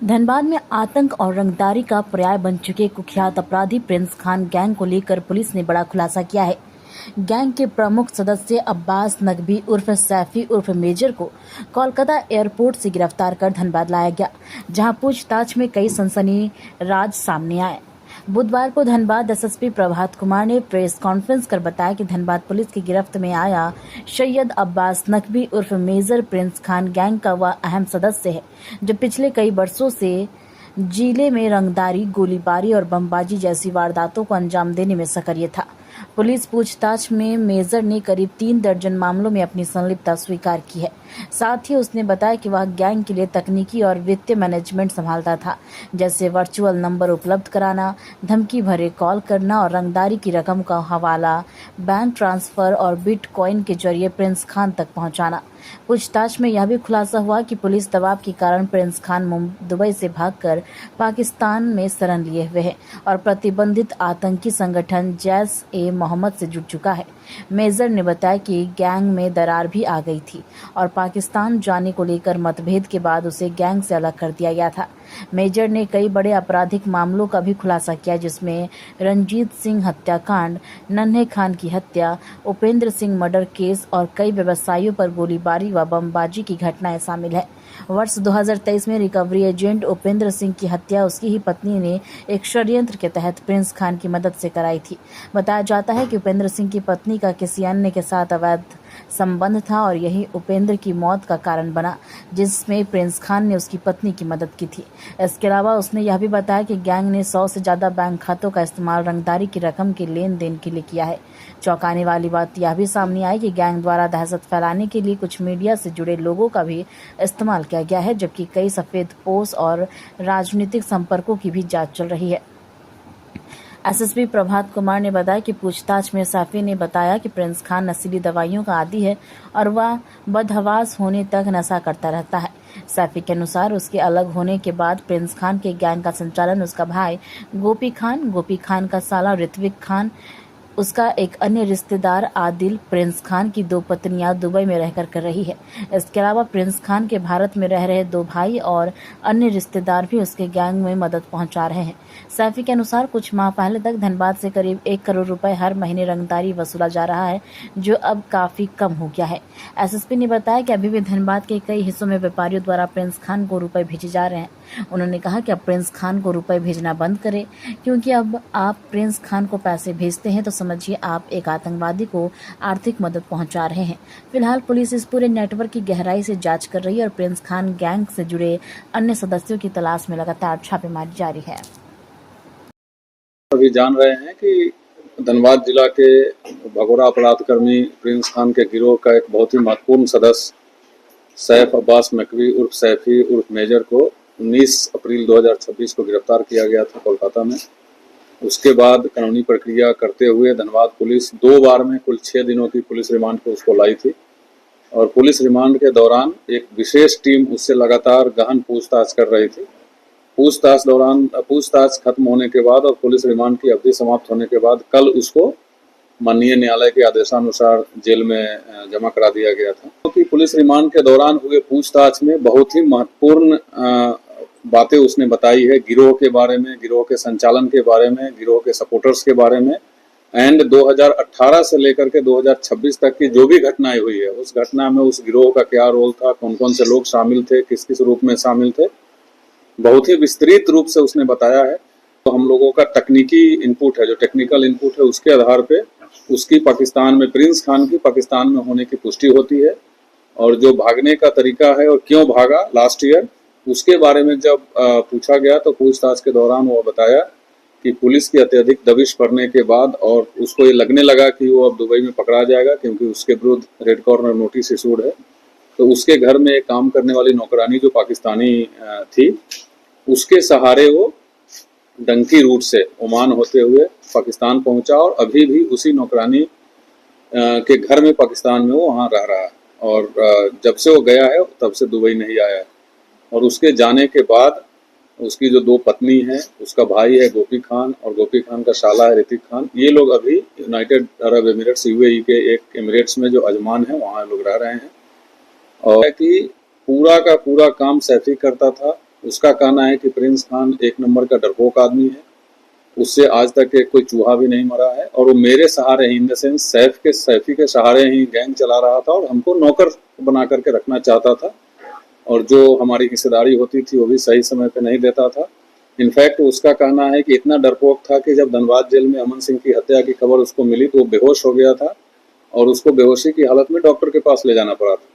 धनबाद में आतंक और रंगदारी का पर्याय बन चुके कुख्यात अपराधी प्रिंस खान गैंग को लेकर पुलिस ने बड़ा खुलासा किया है। गैंग के प्रमुख सदस्य अब्बास नकवी उर्फ सैफी उर्फ मेजर को कोलकाता एयरपोर्ट से गिरफ्तार कर धनबाद लाया गया, जहां पूछताछ में कई सनसनीराज सामने आए। बुधवार को धनबाद एसएसपी प्रभात कुमार ने प्रेस कॉन्फ्रेंस कर बताया कि धनबाद पुलिस की गिरफ्त में आया सैयद अब्बास नकवी उर्फ मेजर प्रिंस खान गैंग का वह अहम सदस्य है जो पिछले कई वर्षों से जिले में रंगदारी, गोलीबारी और बमबाजी जैसी वारदातों को अंजाम देने में सक्रिय था। पुलिस पूछताछ में मेजर ने करीब 3 दर्जन मामलों में अपनी संलिप्तता स्वीकार की है। साथ ही उसने बताया कि वह गैंग के लिए तकनीकी और वित्तीय मैनेजमेंट संभालता था, जैसे वर्चुअल नंबर उपलब्ध कराना, धमकी भरे कॉल करना और रंगदारी की रकम का हवाला, बैंक ट्रांसफर और बिटकॉइन के जरिए प्रिंस खान तक पहुंचाना। पूछताछ में यह भी खुलासा हुआ कि पुलिस दबाव के कारण प्रिंस खान दुबई से भागकर पाकिस्तान में शरण लिए हुए है और प्रतिबंधित आतंकी संगठन जैश-ए-मोहम्मद से जुड़ चुका है। मेजर ने बताया कि गैंग में दरार भी आ गई थी और पाकिस्तान जाने को लेकर मतभेद के बाद उसे गैंग से अलग कर दिया गया था। मेजर ने कई बड़े आपराधिक मामलों का भी खुलासा किया, जिसमें रंजीत सिंह हत्याकांड, नन्हे खान की हत्या, उपेंद्र सिंह मर्डर केस और कई व्यवसायियों पर गोलीबारी व बमबाजी की घटनाएं शामिल है। वर्ष 2023 में रिकवरी एजेंट उपेंद्र सिंह की हत्या उसकी ही पत्नी ने एक षड्यंत्र के तहत प्रिंस खान की मदद से कराई थी। बताया जाता है कि उपेंद्र सिंह की पत्नी का किसी अन्य के साथ अवैध संबंध था और यही उपेंद्र की मौत का कारण बना, जिसमें प्रिंस खान ने उसकी पत्नी की मदद की थी। इसके अलावा उसने यह भी बताया कि गैंग ने 100 से ज्यादा बैंक खातों का इस्तेमाल रंगदारी की रकम के लेन देन के लिए किया है। चौंकाने वाली बात यह भी सामने आई कि गैंग द्वारा दहशत फैलाने के लिए कुछ मीडिया से जुड़े लोगों का भी इस्तेमाल किया गया है, जबकि कई सफेद पोश और राजनीतिक संपर्कों की भी जांच चल रही है। एसएसपी प्रभात कुमार ने बताया कि पूछताछ में सैफी ने बताया कि प्रिंस खान नशीली दवाइयों का आदी है और वह बदहवास होने तक नशा करता रहता है। सैफी के अनुसार उसके अलग होने के बाद प्रिंस खान के गैंग का संचालन उसका भाई गोपी खान का साला ऋत्विक खान, उसका एक अन्य रिश्तेदार आदिल, प्रिंस खान की 2 पत्नियां दुबई में रहकर कर रही है। इसके अलावा प्रिंस खान के भारत में रह रहे 2 भाई और अन्य रिश्तेदार भी उसके गैंग में मदद पहुंचा रहे हैं। सैफी के अनुसार कुछ माह पहले तक धनबाद से करीब 1 करोड़ रुपए हर महीने रंगदारी वसूला जा रहा है, जो अब काफी कम हो गया है। एसएसपी ने बताया कि अभी भी धनबाद के कई हिस्सों में व्यापारियों द्वारा प्रिंस खान को रुपए भेजे जा रहे हैं। उन्होंने कहा कि अब प्रिंस खान को रुपए भेजना बंद करें, क्योंकि अब आप प्रिंस खान को पैसे भेजते हैं तो समझिए आप एक आतंकवादी को आर्थिक मदद पहुंचा रहे हैं। फिलहाल पुलिस इस पूरे नेटवर्क की गहराई से जांच कर रही है और प्रिंस खान गैंग से जुड़े अन्य सदस्यों की तलाश में लगातार छापेमारी जारी है। अभी जान रहे हैं कि धनबाद जिला के भगोड़ा अपराधकर्मी प्रिंस खान के गिरोह का एक बहुत ही महत्वपूर्ण सदस्य सैफ अब्बास नकवी उर्फ सैफी उर्फ मेजर को 19 अप्रैल 2026 को गिरफ्तार किया गया था कोलकाता में। उसके बाद कानूनी प्रक्रिया करते हुए धनबाद पुलिस 2 बार में कुल 6 दिनों की पुलिस रिमांड को उसको लाई थी और पुलिस रिमांड के दौरान एक विशेष टीम उससे लगातार गहन पूछताछ कर रही थी। पूछताछ खत्म होने के बाद और पुलिस रिमांड की अवधि समाप्त होने के बाद कल उसको माननीय न्यायालय के आदेशानुसार जेल में जमा करा दिया गया था। क्योंकि पुलिस रिमांड के दौरान हुए पूछताछ में बहुत ही महत्वपूर्ण बातें उसने बताई है गिरोह के बारे में, गिरोह के संचालन के बारे में, गिरोह के सपोर्टर्स के बारे में एंड 2018 से लेकर के 2026 तक की जो भी घटनाएं हुई है उस घटना में उस गिरोह का क्या रोल था, कौन कौन से लोग शामिल थे, किस किस रूप में शामिल थे, बहुत ही विस्तृत रूप से उसने बताया है। तो हम लोगों का तकनीकी इनपुट है, जो टेक्निकल इनपुट है, उसके आधार पे उसकी पाकिस्तान में प्रिंस खान की पाकिस्तान में होने की पुष्टि होती है और जो भागने का तरीका है और क्यों भागा लास्ट ईयर, उसके बारे में जब पूछा गया तो पूछताछ के दौरान वो बताया कि पुलिस की अत्यधिक दबिश पड़ने के बाद और उसको ये लगने लगा कि वो अब दुबई में पकड़ा जाएगा क्योंकि उसके विरुद्ध रेड कॉर्नर नोटिस इशूड है। तो उसके घर में काम करने वाली नौकरानी जो पाकिस्तानी थी, उसके सहारे वो डंकी रूट से ओमान होते हुए पाकिस्तान पहुंचा और अभी भी उसी नौकरानी के घर में पाकिस्तान में वो वहाँ रह रहा है और जब से वो गया है तब से दुबई नहीं आया है। और उसके जाने के बाद उसकी जो 2 पत्नी हैं, उसका भाई है गोपी खान और गोपी खान का साला है ऋतिक खान, ये लोग अभी यूनाइटेड अरब एमिरेट्स यूएई के एक एमिरेट्स में जो अजमान है वहाँ लोग रह रहे हैं। और कि पूरा का पूरा काम सैफी करता था, उसका कहना है कि प्रिंस खान एक नंबर का डरपोक आदमी है, उससे आज तक कोई चूहा भी नहीं मरा है, और वो मेरे सहारे ही, इन द सेंस सैफी के सहारे ही गैंग चला रहा था और हमको नौकर बना करके रखना चाहता था, और जो हमारी हिस्सेदारी होती थी वो भी सही समय पे नहीं देता था। इनफैक्ट उसका कहना है कि इतना डरपोक था कि जब धनबाद जेल में अमन सिंह की हत्या की खबर उसको मिली तो वो बेहोश हो गया था और उसको बेहोशी की हालत में डॉक्टर के पास ले जाना पड़ा था।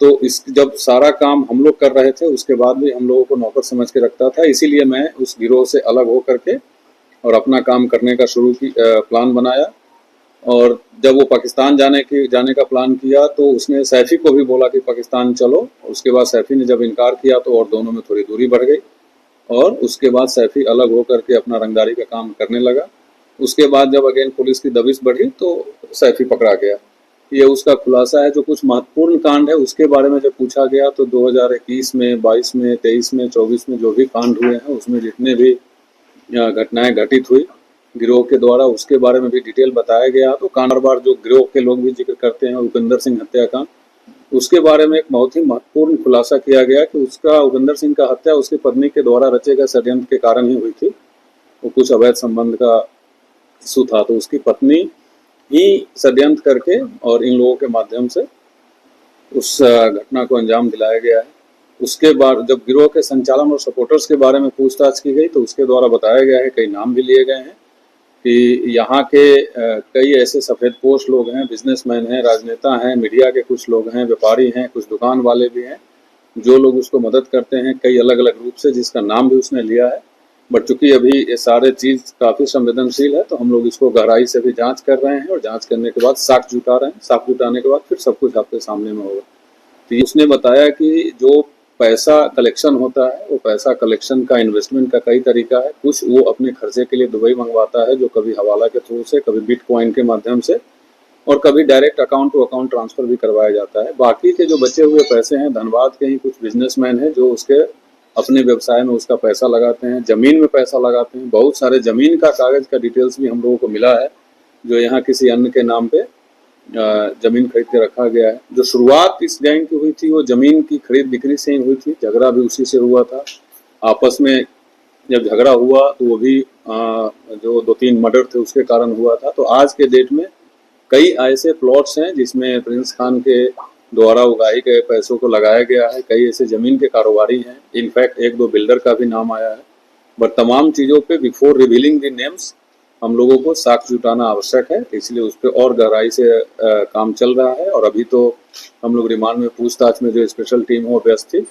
तो इस जब सारा काम हम लोग कर रहे थे उसके बाद भी हम लोगों को नौकर समझ के रखता था, इसीलिए मैं उस गिरोह से अलग हो करके और अपना काम करने का प्लान बनाया। और जब वो पाकिस्तान जाने का प्लान किया तो उसने सैफी को भी बोला कि पाकिस्तान चलो। उसके बाद सैफी ने जब इनकार किया तो और दोनों में थोड़ी दूरी बढ़ गई, और उसके बाद सैफी अलग होकर के अपना रंगदारी का काम करने लगा। उसके बाद जब अगेन पुलिस की दबिश बढ़ी तो सैफी पकड़ा गया। ये उसका खुलासा है। जो कुछ महत्वपूर्ण कांड है उसके बारे में जब पूछा गया तो 2021 में, 22 में, 23 में, 24 में जो भी कांड हुए हैं उसमें जितने भी घटनाएं घटित हुई गिरोह के द्वारा उसके बारे में भी डिटेल बताया गया। तो कांडरबार जो गिरोह के लोग भी जिक्र करते हैं, उपेंद्र सिंह हत्याकांड, उसके बारे में एक बहुत ही महत्वपूर्ण खुलासा किया गया कि उसका, उपेंद्र सिंह का हत्या उसकी पत्नी के द्वारा रचे गए षड्यंत्र के कारण ही हुई थी। वो कुछ अवैध संबंध का इशू था, तो उसकी पत्नी ही षड्यंत्र करके और इन लोगों के माध्यम से उस घटना को अंजाम दिलाया गया है। उसके बाद जब गिरोह के संचालन और सपोर्टर्स के बारे में पूछताछ की गई तो उसके द्वारा बताया गया है, कई नाम भी लिए गए हैं कि यहाँ के कई ऐसे सफ़ेदपोश लोग हैं, बिजनेसमैन हैं, राजनेता हैं, मीडिया के कुछ लोग हैं, व्यापारी हैं, कुछ दुकान वाले भी हैं, जो लोग उसको मदद करते हैं कई अलग अलग रूप से, जिसका नाम भी उसने लिया है। बट चूंकि अभी ये सारे चीज़ काफ़ी संवेदनशील है तो हम लोग इसको गहराई से भी जांच कर रहे हैं और जांच करने के बाद साक्ष्य जुटा रहे हैं। साक्ष्य जुटाने के बाद फिर सब कुछ आपके सामने में होगा। तो उसने बताया कि जो पैसा कलेक्शन होता है वो पैसा कलेक्शन का, इन्वेस्टमेंट का कई तरीका है। कुछ वो अपने खर्चे के लिए दुबई मंगवाता है, जो कभी हवाला के थ्रू से, कभी बिटकॉइन के माध्यम से, और कभी direct account to account transfer भी करवाया जाता है। बाकी के जो बचे हुए पैसे हैं, धनबाद के ही कुछ बिजनेसमैन हैं जो उसके अपने व्यवसाय में उसका पैसा लगाते हैं, जमीन में पैसा लगाते हैं। बहुत सारे जमीन का कागज का डिटेल्स भी हम लोगों को मिला है जो यहाँ किसी अन्य के नाम पे जमीन खरीद के रखा गया है। जो शुरुआत इस गैंग की हुई थी वो जमीन की खरीद बिक्री से ही हुई थी, झगड़ा भी उसी से हुआ था। आपस में जब झगड़ा हुआ तो वो भी जो 2-3 मर्डर थे उसके कारण हुआ था। तो आज के डेट में कई ऐसे प्लॉट्स हैं जिसमें प्रिंस खान के द्वारा उगाए गए पैसों को लगाया गया है। कई ऐसे जमीन के कारोबारी हैं, इनफैक्ट 1-2 बिल्डर का भी नाम आया है। बट तमाम चीज़ों पे बिफोर रिवीलिंग द नेम्स हम लोगों को साक्ष्य जुटाना आवश्यक है, इसलिए उस पर और गहराई से काम चल रहा है। और अभी तो हम लोग रिमांड में पूछताछ में जो स्पेशल टीम हो व्यस्त थी।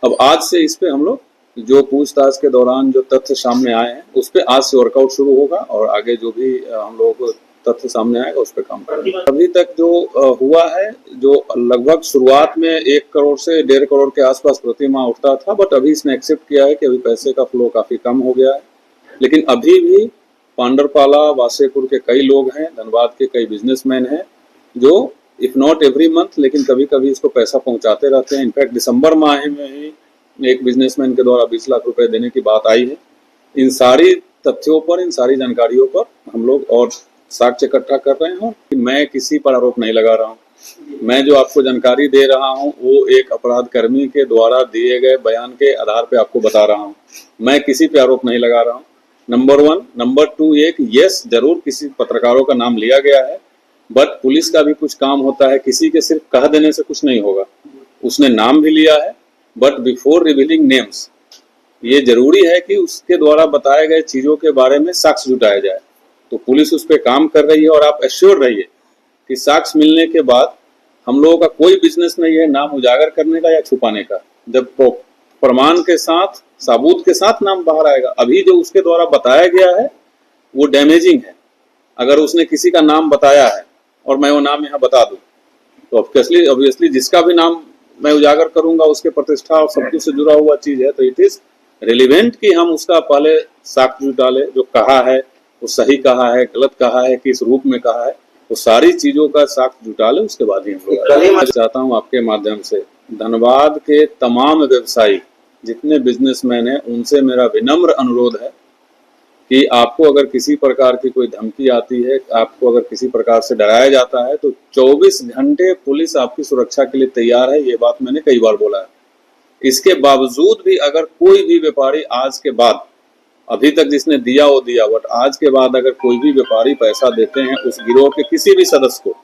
अब आज से इस पे हम लोग जो पूछताछ के दौरान जो तथ्य सामने आए हैं उस पर आज से वर्कआउट शुरू होगा और आगे जो भी हम लोगों को तथ्य सामने आएगा उस पर काम करेंगे। अभी तक जो हुआ है, जो लगभग शुरुआत में 1 करोड़ से 1.5 करोड़ के आसपास प्रति माह उठता था, बट अभी इसने एक्सेप्ट किया है कि अभी पैसे का फ्लो काफी कम हो गया है। लेकिन अभी भी पांडरपाला, वासेपुर के कई लोग हैं, धनबाद के कई बिजनेसमैन हैं जो इफ नॉट एवरी मंथ लेकिन कभी कभी इसको पैसा पहुंचाते रहते हैं। इनफैक्ट दिसंबर माह में ही एक बिजनेसमैन के द्वारा 20 लाख रुपए देने की बात आई है। इन सारी तथ्यों पर, इन सारी जानकारियों पर हम लोग और साक्ष्य इकट्ठा कर रहे हैं। मैं किसी पर आरोप नहीं लगा रहा हूँ। मैं जो आपको जानकारी दे रहा हूँ वो एक अपराध कर्मी के द्वारा दिए गए बयान के आधार पे आपको बता रहा हूँ। मैं किसी पे आरोप नहीं लगा रहा हूँ, नंबर 1। नंबर 2, एक यस जरूर किसी पत्रकारों का नाम लिया गया है, बट पुलिस का भी कुछ काम होता है, किसी के सिर्फ कह देने से कुछ नहीं होगा। उसने नाम भी लिया है, बट बिफोर रिवीलिंग नेम्स ये जरूरी है कि उसके द्वारा बताए गए चीजों के बारे में साक्ष्य जुटाया जाए। तो पुलिस उस पर काम कर रही है और आप एश्योर रहिए कि साक्ष्य मिलने के बाद हम लोगों का कोई बिजनेस नहीं है नाम उजागर करने का या छुपाने का। जब प्रमाण के साथ, सबूत के साथ नाम बाहर आएगा। अभी जो उसके द्वारा बताया गया है वो डैमेजिंग है। अगर उसने किसी का नाम बताया है और मैं वो नाम यहाँ बता दूं तो ऑब्वियसली जिसका भी नाम मैं उजागर करूंगा उसके प्रतिष्ठा और सब कुछ से जुड़ा हुआ चीज है, तो इट इज रिलेवेंट कि हम उसका पहले साक्ष्य जुटा ले। जो कहा है वो सही कहा है, गलत कहा है, किस रूप में कहा है, वो सारी चीजों का साक्ष्य जुटा ले, उसके बाद ही हम लोग। मैं चाहता हूँ आपके माध्यम से धनबाद के तमाम व्यवसायी जितने बिजनेसमैन हैं उनसे मेरा विनम्र अनुरोध है कि आपको अगर किसी प्रकार की कोई धमकी आती है, आपको अगर किसी प्रकार से डराया जाता है तो 24 घंटे पुलिस आपकी सुरक्षा के लिए तैयार है। ये बात मैंने कई बार बोला है। इसके बावजूद भी अगर कोई भी व्यापारी आज के बाद, अभी तक जिसने दिया वो दिया, बट आज के बाद अगर कोई भी व्यापारी पैसा देते हैं उस गिरोह के किसी भी सदस्य को,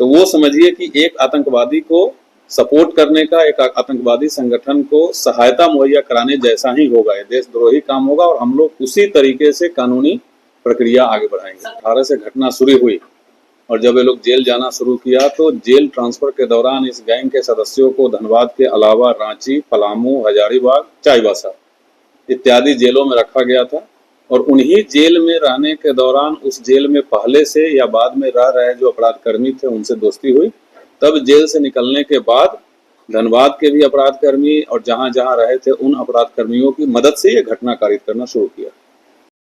तो वो समझिए कि एक आतंकवादी को सपोर्ट करने का, एक आतंकवादी संगठन को सहायता मुहैया कराने जैसा ही होगा, ये देशद्रोही काम होगा। और हम लोग उसी तरीके से कानूनी प्रक्रिया आगे बढ़ाएंगे। 18 से घटना शुरू हुई और जब ये लोग जेल जाना शुरू किया तो जेल ट्रांसफर के दौरान इस गैंग के सदस्यों को धनबाद के अलावा रांची, पलामू, हजारीबाग, चाईबासा इत्यादि जेलों में रखा गया था। और उन्हीं जेल में रहने के दौरान उस जेल में पहले से या बाद में रह रहे जो अपराधकर्मी थे उनसे दोस्ती हुई। तब जेल से निकलने के बाद धनबाद के भी अपराधकर्मी और जहां जहां रहे थे उन अपराधकर्मियों की मदद से ये घटना कारित करना शुरू किया।